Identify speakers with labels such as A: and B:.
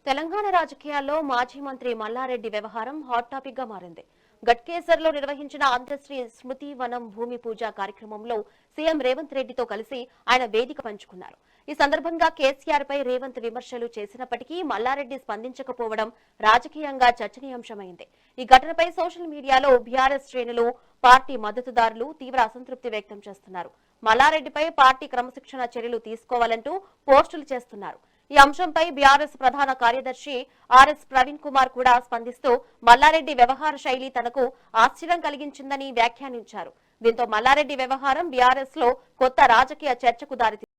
A: తెలంగాణ రాజకీయాల్లో మాజీ మంత్రి మల్లారెడ్డి వ్యవహారం హాట్ టాపిక్ గా మారింది. గట్కేసర్లో నిర్వహించిన అంత్యశ్రీ స్మృతి వనం భూమి పూజ కార్యక్రమంలో సీఎం రేవంత్ రెడ్డితో కలిసి ఆయన వేదిక పంచుకున్నారు. ఈ సందర్భంగా కేసీఆర్ పై రేవంత్ విమర్శలు చేసినప్పటికీ మల్లారెడ్డి స్పందించకపోవడం రాజకీయంగా చర్చనీయాంశమైంది. ఈ ఘటనపై సోషల్ మీడియాలో బీఆర్ఎస్ శ్రేణులు, పార్టీ మద్దతుదారులు తీవ్ర అసంతృప్తి వ్యక్తం చేస్తున్నారు. మల్లారెడ్డిపై పార్టీ క్రమశిక్షణ చర్యలు తీసుకోవాలంటూ పోస్టులు చేస్తున్నారు. ఈ అంశంపై బీఆర్ఎస్ ప్రధాన కార్యదర్శి ఆర్ఎస్ ప్రవీణ్ కుమార్ కూడా స్పందిస్తూ మల్లారెడ్డి వ్యవహార శైలి తనకు ఆశ్చర్యం కలిగించిందని వ్యాఖ్యానించారు. దీంతో మల్లారెడ్డి వ్యవహారం బీఆర్ఎస్ లో కొత్త రాజకీయ చర్చకు దారితీసింది.